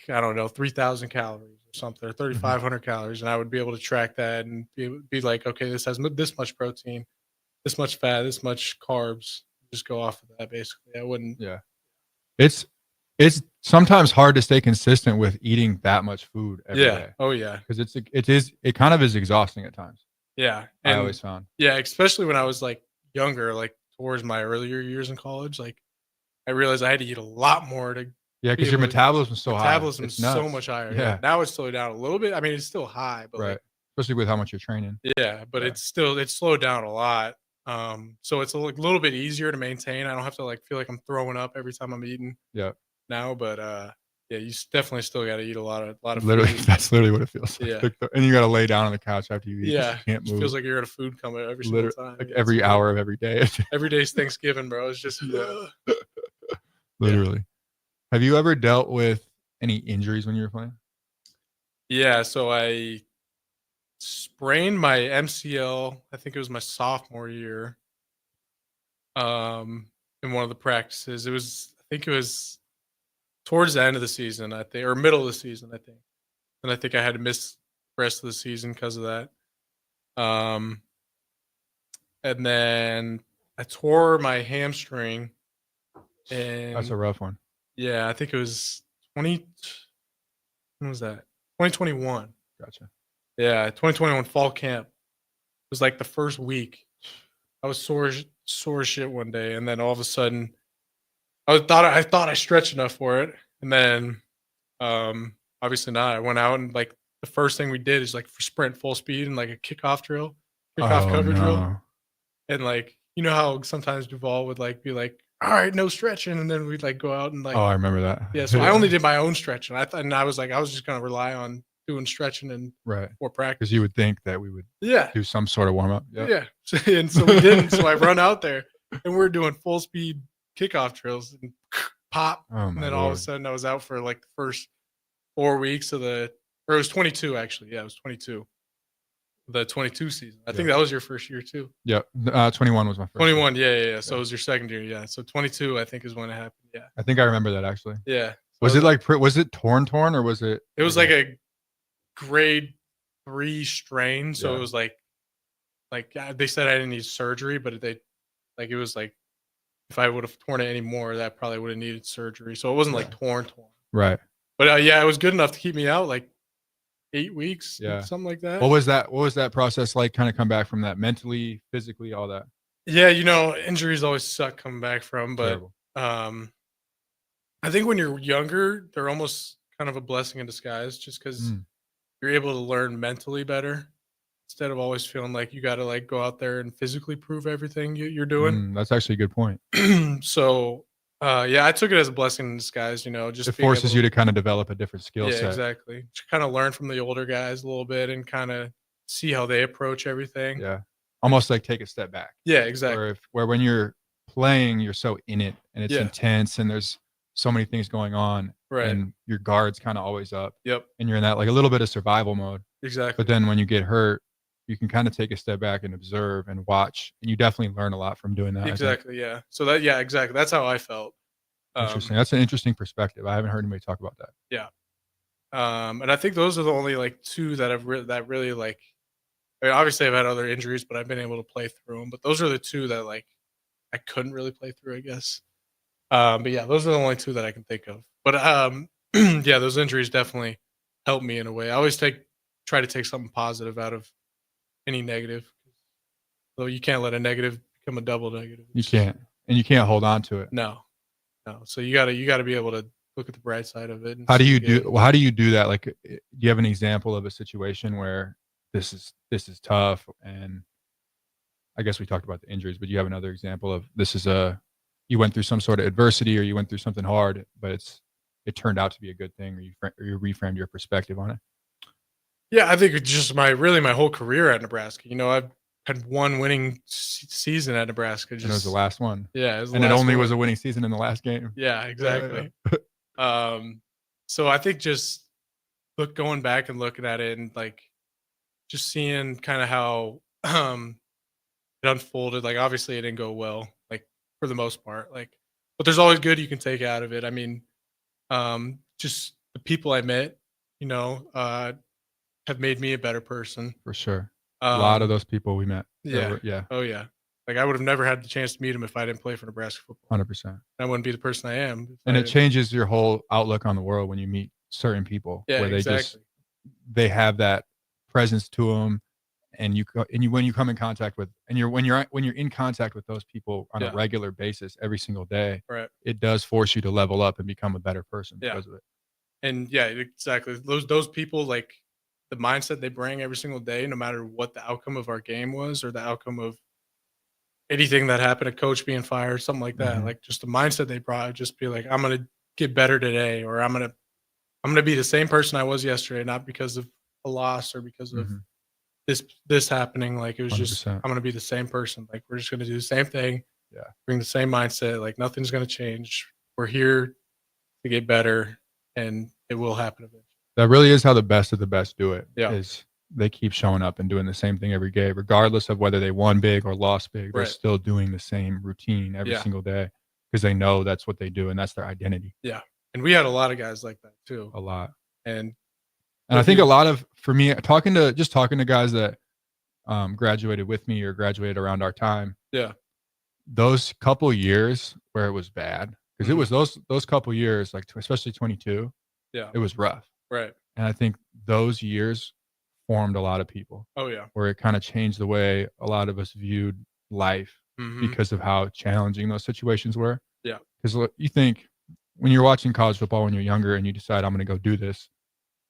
I don't know, 3,000 calories or something, or 3,500 calories, and I would be able to track that and be like, okay, this has this much protein, this much fat, this much carbs. Just go off of that basically. I wouldn't. Yeah. It's sometimes hard to stay consistent with eating that much food every day. Oh yeah. Because it kind of is exhausting at times. Yeah. I always found. Yeah, especially when I was like younger, like towards my earlier years in college, like I realized I had to eat a lot more to. Yeah, because your metabolism is so high. Metabolism is so much higher. Yeah. Now it's slowed down a little bit. I mean, it's still high, but right. Especially with how much you're training. Yeah, but it's slowed down a lot. So it's a little bit easier to maintain. I don't have to like feel like I'm throwing up every time I'm eating. Yeah. Now, but yeah, you definitely still got to eat a lot of literally food. That's literally what it feels like. Yeah. And you got to lay down on the couch after you eat. Yeah. You can't move. It feels like you're at a food coma every single time. Like every hour of every day. Every day's Thanksgiving, bro. It's just literally. Have you ever dealt with any injuries when you were playing? Yeah, so I sprained my MCL, I think it was my sophomore year. In one of the practices. I think it was towards the end of the season, I think, or middle of the season, I think. And I think I had to miss the rest of the season because of that. and then I tore my hamstring. And That's a rough one. Yeah, I think it was when was that? 2021. Gotcha. Yeah, 2021 fall camp. It was like the first week. I was sore as shit one day, and then all of a sudden, I thought I stretched enough for it, and then, obviously not. I went out and like the first thing we did is like for sprint full speed and like a kickoff drill, cover drill, and like you know how sometimes Duval would like be like, all right, no stretching, and then we'd like go out and like. Oh, I remember that. Yeah, so I only did my own stretching. I was just gonna rely on doing stretching and right more practice. Because you would think that we would do some sort of warm up. Yeah, and so we didn't. So I run out there and we're doing full speed kickoff drills and pop, and then all of a sudden I was out for like the first 4 weeks of it was 22 actually. Yeah, it was 22. The 22 season. I think that was your first year too. Yeah, 21 was my first. 21, yeah. So it was your second year, yeah. So 22, I think, is when it happened. Yeah. I think I remember that actually. Yeah. Was it like was it torn or was it? It was like a grade 3 strain. So it was like they said I didn't need surgery, but it was like if I would have torn it anymore, that probably would have needed surgery. So it wasn't like torn. Right. But it was good enough to keep me out like 8 weeks, something like that. What was that process like? Kind of come back from that mentally, physically, all that. Yeah, injuries always suck coming back from, but I think when you're younger, they're almost kind of a blessing in disguise, just because you're able to learn mentally better instead of always feeling like you got to like go out there and physically prove everything you're doing. That's actually a good point. So. I took it as a blessing in disguise, just it forces you to kind of develop a different skill set. Yeah, exactly. To kind of learn from the older guys a little bit and kind of see how they approach everything. Yeah. Almost like take a step back. Yeah, exactly. Where when you're playing, you're so in it and it's intense and there's so many things going on. Right. And your guard's kind of always up. Yep. And you're in that like a little bit of survival mode. Exactly. But then when you get hurt, you can kind of take a step back and observe and watch, and you definitely learn a lot from doing that. Exactly. Yeah. So exactly. That's how I felt. Interesting. That's an interesting perspective. I haven't heard anybody talk about that. Yeah. And I think those are the only like two that that really like. I mean, obviously, I've had other injuries, but I've been able to play through them. But those are the two that like I couldn't really play through, I guess. But yeah, those are the only two that I can think of. But yeah, those injuries definitely helped me in a way. I always try to take something positive out of any negative. Though you can't let a negative become a double negative. You can't, and you can't hold on to it. No. So you gotta be able to look at the bright side of it. How do you do that? Like, do you have an example of a situation where this is tough? And I guess we talked about the injuries, but you have another example of you went through some sort of adversity or you went through something hard, but it turned out to be a good thing, or you reframed your perspective on it. Yeah, I think it's just my whole career at Nebraska. I've had one winning season at Nebraska. And it was the last one. Yeah, it was a winning season in the last game. Yeah, exactly. So I think just going back and looking at it and like just seeing kind of how it unfolded. Like obviously it didn't go well, like for the most part. Like, but there's always good you can take out of it. I mean, just the people I met, have made me a better person. For sure. A lot of those people we met. Yeah. Yeah. Oh yeah. Like I would have never had the chance to meet them if I didn't play for Nebraska football. 100%. I wouldn't be the person I am. And it changes your whole outlook on the world when you meet certain people. Yeah, where they exactly. they have that presence to them, and when you come in contact with, and when you're in contact with those people on a regular basis every single day, right, it does force you to level up and become a better person because of it. And yeah, exactly. Those people, like the mindset they bring every single day, no matter what the outcome of our game was or the outcome of anything that happened, a coach being fired, something like that. Mm-hmm. Like just the mindset they brought, just be like, I'm gonna get better today, or I'm gonna be the same person I was yesterday, not because of a loss or because of this happening. Like it was 100%. just, I'm gonna be the same person. Like we're just gonna do the same thing. Yeah. Bring the same mindset. Like nothing's gonna change. We're here to get better, and it will happen eventually. That really is how the best of the best do it. Yeah. Is they keep showing up and doing the same thing every day, regardless of whether they won big or lost big. They're still doing the same routine every single day because they know that's what they do and that's their identity. Yeah. And we had a lot of guys like that too. A lot. And I think a lot of, for me, talking to guys that graduated with me or graduated around our time. Yeah. Those couple years where it was bad, because it Mhm. was those couple years, like especially 22, Yeah. it was rough. Right. And I think those years formed a lot of people. Oh, yeah. Where it kind of changed the way a lot of us viewed life Mhm. because of how challenging those situations were. Yeah. Because you think when you're watching college football when you're younger and you decide I'm going to go do this,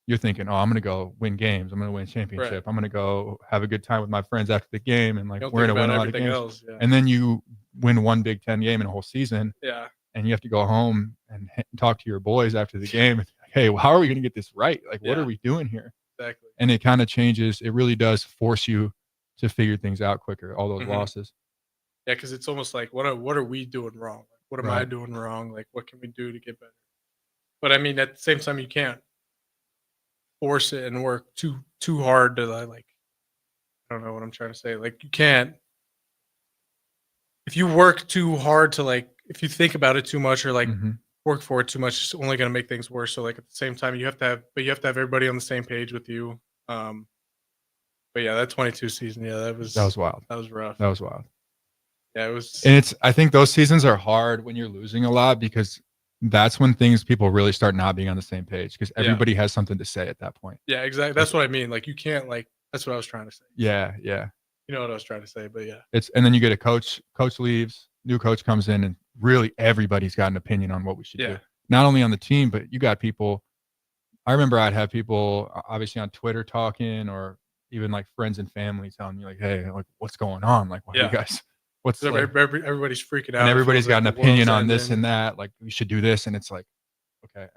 you're thinking, oh, I'm going to go win games. I'm going to win a championship. Right. I'm going to go have a good time with my friends after the game. And like, Don't we're think going to win about a lot of everything games. else, yeah. And then you win one Big Ten game in a whole season. Yeah. And you have to go home and talk to your boys after the game. And, hey, well, how are we going to get this right? Like, what Yeah. are we doing here? Exactly. And it kind of changes. It really does force you to figure things out quicker, all those Mhm. losses. Yeah, because it's almost like, what are we doing wrong? Like, what am I Right. doing wrong? Like, what can we do to get better? But I mean, at the same time, you can't force it and work too hard to like. I don't know what I'm trying to say. Like, you can't. If you work too hard to like, if you think about it too much or like Mhm. work for it too much, it's only going to make things worse. So like at the same time, you have to have everybody on the same page with you. But yeah, that 22 season, yeah, that was wild. That was rough. That was wild. Yeah, it was. And I think those seasons are hard when you're losing a lot because that's when people really start not being on the same page because Yeah. everybody has something to say at that point. Yeah, exactly. That's what I mean. Like, you can't like. That's what I was trying to say. Yeah, yeah. You know what I was trying to say, but yeah. And then you get a coach leaves, new coach comes in, and really everybody's got an opinion on what we should do. Yeah. Not only on the team, but you got people. I remember I'd have people obviously on Twitter talking, or even like friends and family telling me like, "Hey, like what's going on? Like, why are Yeah. you guys? What's So like, everybody's freaking out. and It everybody's feels got an like the opinion world's on this ending. and that. Like, we should do this, and it's like, okay,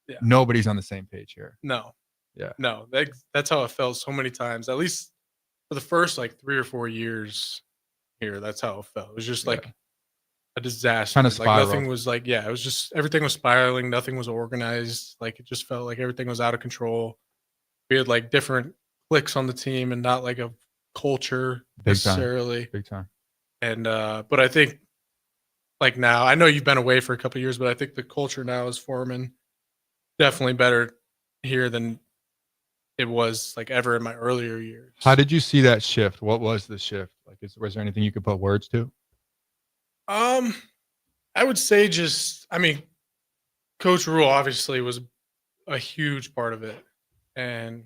Yeah. nobody's on the same page here. No. Yeah. No. That's how it felt so many times. At least for the first like 3 or 4 years here, that's how it felt. It was just like a disaster. Kinda Like, nothing spiraled. was like, yeah, it was just everything was spiraling. Nothing was organized. Like, it just felt like everything was out of control. We had like different cliques on the team and not like a culture Big time. necessarily. Big time. And but I think like now, I know you've been away for a couple of years, but I think the culture now is forming definitely better here than it was like ever in my earlier years. How did you see that shift? What was the shift? Like, was there anything you could put words to? I would say I mean, Coach Rule obviously was a huge part of it. And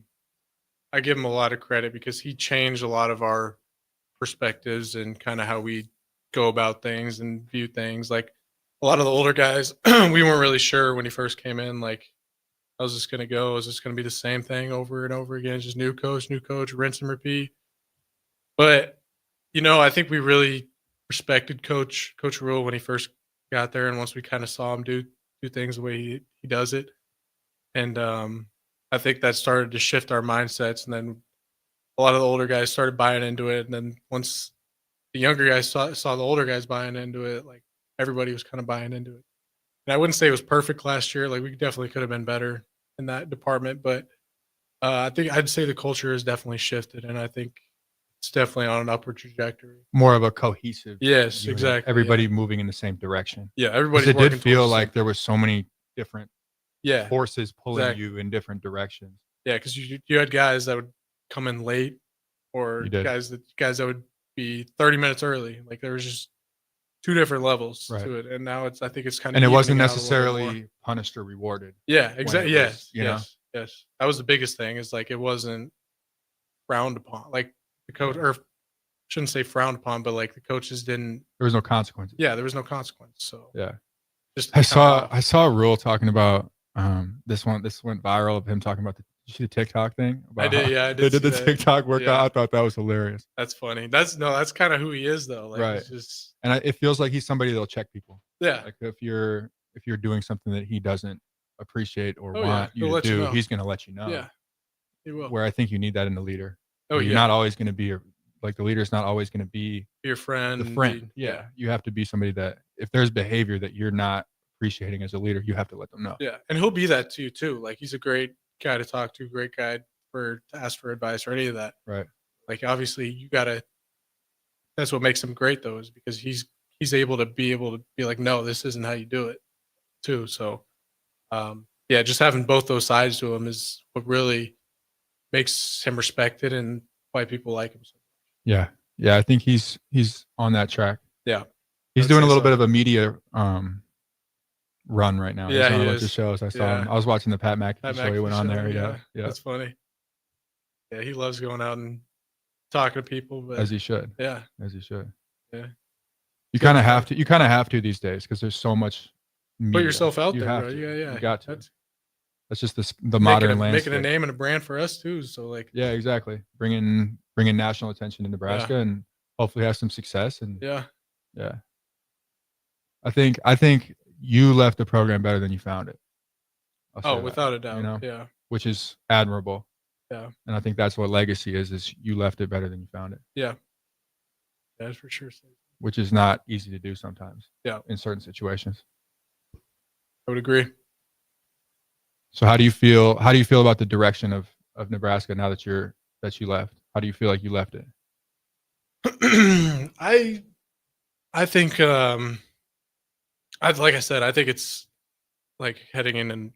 I give him a lot of credit because he changed a lot of our perspectives and kind of how we go about things and view things. Like, a lot of the older guys, we weren't really sure when he first came in, like, how's this going to go? Is this going to be the same thing over and over again? Just new coach, rinse and repeat. But, you know, I think we really respected Coach Rule when he first got there. And once we kind of saw him do things the way he does it. And I think that started to shift our mindsets. And then a lot of the older guys started buying into it. And then once the younger guys saw the older guys buying into it, like, everybody was kind of buying into it. And I wouldn't say it was perfect last year. Like, we definitely could have been better in that department. But I think I'd say the culture has definitely shifted. And I think it's definitely on an upward trajectory. More of a cohesive. Yes, unit. exactly. Everybody moving in the same direction. Yeah, 'Cause everybody's it did working feel towards the like same- there were so many different Yeah, forces pulling exactly. you in different directions. Yeah, because you had guys that would come in late, or You did. guys that would be 30 minutes early. Like, there was just two different levels Right. to it, and now I think it's kind of, And it wasn't necessarily punished or rewarded. Yeah, when exactly. it was, Yes, yes. That was the biggest thing. Is like, it wasn't frowned upon. Like, the coach, or shouldn't say frowned upon, but like, the coaches didn't. There was no consequences. Yeah, there was no consequence. So Yeah. just I saw a rule talking about this went viral of him talking about did you see the TikTok thing? I About did. how Yeah, I they did. did the see that. TikTok workout. Yeah. I thought that was hilarious. That's funny. That's kind of who he is, though. Like, Right. it's just, And it feels like he's somebody that'll check people. Yeah. Like, if you're doing something that he doesn't appreciate or Oh, yeah. want He'll you to let you do, know. he's going to let you know. Yeah, he will. Where I think you need that in a leader. Oh, You're yeah. not always going to be like, the leader's not always going to be Be your friend. the friend. be- Yeah. You have to be somebody that if there's behavior that you're not appreciating as a leader, you have to let them know. Yeah, and he'll be that to you too. Like, he's a great guy to talk to, great guy to ask for advice or any of that. Right. Like, obviously, you gotta. That's what makes him great, though, is because he's able to be like, no, this isn't how you do it, too. So, yeah, just having both those sides to him is what really makes him respected, and why people like him so much. Yeah. Yeah. I think he's on that track. Yeah. He's I'd doing a say little so. bit of a media run right now. Yeah, he's on he a bunch of is. shows. I saw Yeah. him. I was watching the Pat McAfee Pat show. He McAfee went on show, there. Yeah. Yeah. That's funny. Yeah, he loves going out and talking to people. But As he should. Yeah. As he should. Yeah. You kind of have to. You kind of have to these days because there's so much. Media. Put yourself out You there, have bro. to. Yeah. You got to. That's just the making modern landscape. making a name and a brand for us too. So like. Yeah, exactly. Bringing national attention to Nebraska and hopefully have some success. And Yeah. I think you left the program better than you found it. I'll say that, Without a doubt. you know? Yeah. Which is admirable. Yeah. And I think that's what legacy is you left it better than you found it. Yeah. That's for sure. Which is not easy to do sometimes. Yeah. In certain situations. I would agree. So how do you feel about the direction of Nebraska now that you left? How do you feel like you left it? I think like I said, I think it's like heading in an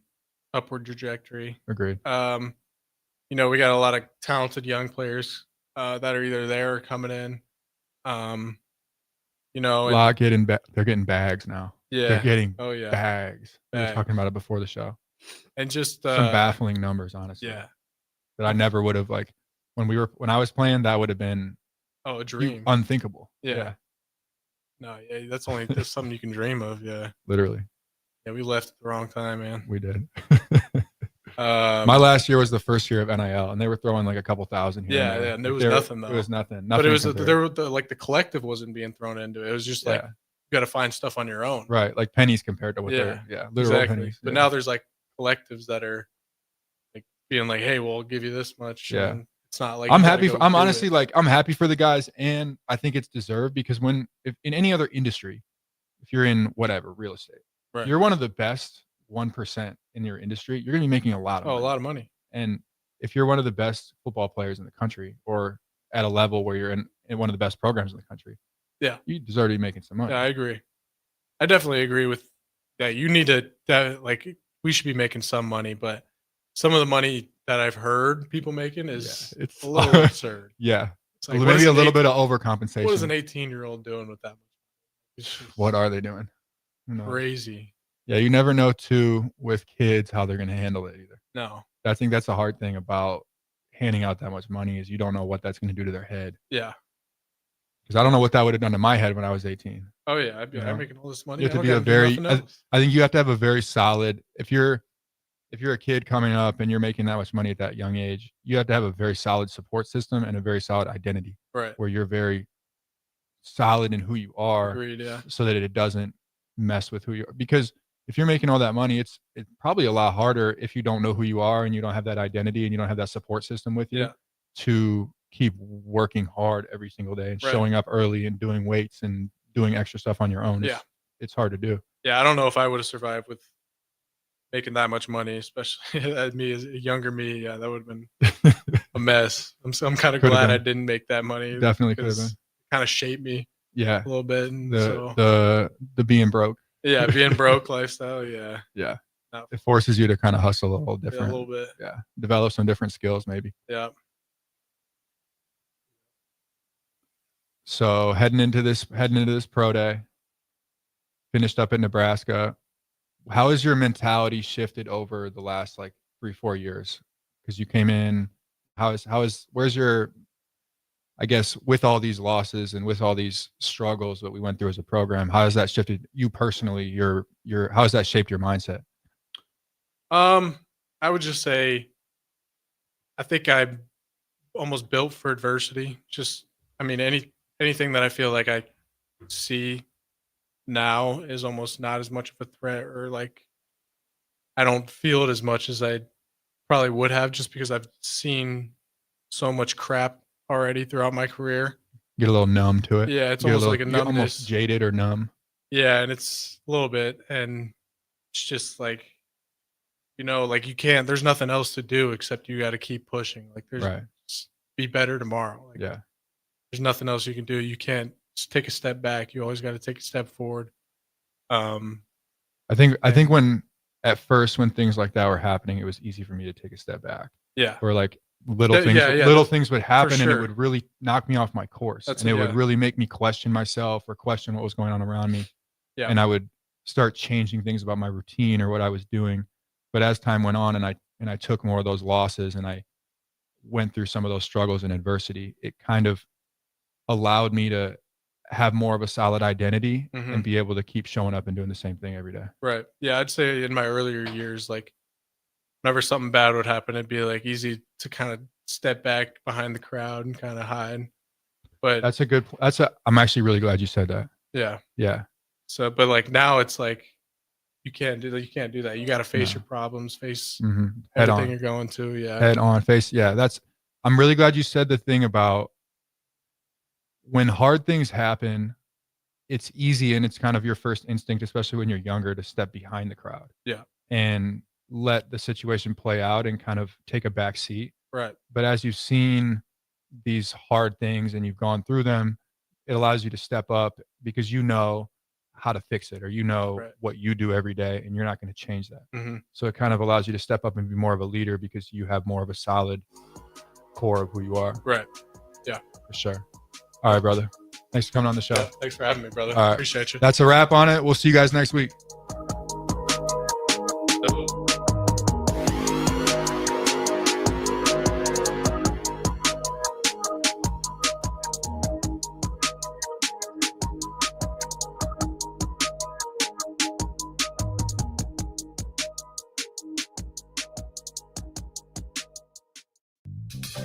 upward trajectory. Agreed. We got a lot of talented young players that are either there or coming in. They're getting bags now. Yeah. They're getting bags. We were talking about it before the show. And just some baffling numbers, honestly. Yeah. That I never would have when I was playing, that would have been a dream. Unthinkable. Yeah. No, that's something you can dream of. Yeah. Literally. Yeah, we left at the wrong time, man. We did. My last year was the first year of NIL, and they were throwing like a couple thousand here. Yeah, and there was nothing though. It was nothing. But it was the collective wasn't being thrown into it. It was just like you got to find stuff on your own. Right, like pennies compared to what they're literal exactly. pennies. But now there's like collectives that are like being like, hey, we'll give you this much. Yeah. And it's not like I'm happy. I'm honestly I'm happy for the guys, and I think it's deserved because if in any other industry, if you're in whatever real estate, you're one of the best 1% in your industry, you're going to be making a lot of money. A lot of money. And if you're one of the best football players in the country, or at a level where you're in one of the best programs in the country, you deserve to be making some money. Yeah, I agree. I definitely agree with that. You need to we should be making some money, but some of the money that I've heard people making is it's a little absurd. Yeah. It's like, maybe a little bit of overcompensation. What is an 18-year-old doing with that much? What are they doing? Crazy. Yeah, you never know too with kids how they're going to handle it either. No. I think that's a hard thing about handing out that much money is you don't know what that's going to do to their head. Yeah. Because I don't know what that would have done to my head when I was 18. Oh yeah, I'm making all this money. You have to be I think you have to have a very solid. If you're a kid coming up and you're making that much money at that young age, you have to have a very solid support system and a very solid identity. Right. Where you're very solid in who you are. Agreed, yeah. So that it doesn't mess with who you are. Because if you're making all that money, it's probably a lot harder if you don't know who you are and you don't have that identity and you don't have that support system with you to keep working hard every single day and showing up early and doing weights and doing extra stuff on your own. It's hard to do. Yeah, I don't know if I would have survived with making that much money, especially as a younger me. Yeah, that would have been a mess. I'm kind of glad I didn't make that money. Definitely could have been. Kind of shaped me. Yeah, a little bit. And the being broke. Yeah, being broke lifestyle. Yeah. Yeah. No. It forces you to kind of hustle a little different. Yeah, a little bit. Yeah. Develop some different skills, maybe. Yeah. So heading into this pro day, finished up in Nebraska. How has your mentality shifted over the last 3-4 years? Because you came in, where's your, I guess, with all these losses and with all these struggles that we went through as a program, how has that shifted you personally? How has that shaped your mindset? I would just say, I think I'm almost built for adversity. Anything that I feel like I see now is almost not as much of a threat, or I don't feel it as much as I probably would have, just because I've seen so much crap already throughout my career. Get a little numb to it. Yeah, it's almost like a numbness. Almost jaded or numb. Yeah, and it's a little bit, and it's just you can't. There's nothing else to do except you got to keep pushing. Be better tomorrow. There's nothing else you can do. You can't just take a step back. You always got to take a step forward. I think when things like that were happening, it was easy for me to take a step back. Yeah. Or little things would happen, sure. and it would really knock me off my course. It would really make me question myself or question what was going on around me. Yeah. And I would start changing things about my routine or what I was doing. But as time went on and I took more of those losses and I went through some of those struggles and adversity, it kind of allowed me to have more of a solid identity and be able to keep showing up and doing the same thing every day. Right. Yeah. I'd say in my earlier years, like whenever something bad would happen, it'd be like easy to kind of step back behind the crowd and kind of hide. But I'm actually really glad you said that. Yeah. Yeah. So, but like now it's like, you can't do that. You got to face your problems, face Head everything on. you're going to. Yeah. Head on, face. Yeah. I'm really glad you said the thing about when hard things happen, it's easy and it's kind of your first instinct, especially when you're younger, to step behind the crowd. Yeah. And let the situation play out and kind of take a back seat. Right. But as you've seen these hard things and you've gone through them, it allows you to step up because you know how to fix it, or you know what you do every day, and you're not going to change that. So it kind of allows you to step up and be more of a leader because you have more of a solid core of who you are. Right. Yeah. For sure. All right, brother. Thanks for coming on the show. Yeah, thanks for having me, brother. All right. Appreciate you. That's a wrap on it. We'll see you guys next week.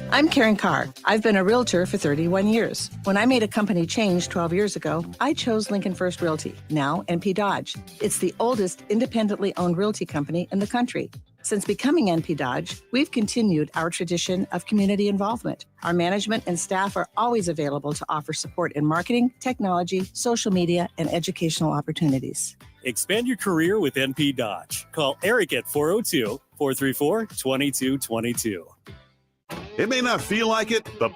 I'm Karen Carr. I've been a realtor for 31 years. When I made a company change 12 years ago, I chose Lincoln First Realty, now NP Dodge. It's the oldest independently owned realty company in the country. Since becoming NP Dodge, we've continued our tradition of community involvement. Our management and staff are always available to offer support in marketing, technology, social media, and educational opportunities. Expand your career with NP Dodge. Call Eric at 402-434-2222. It may not feel like it, but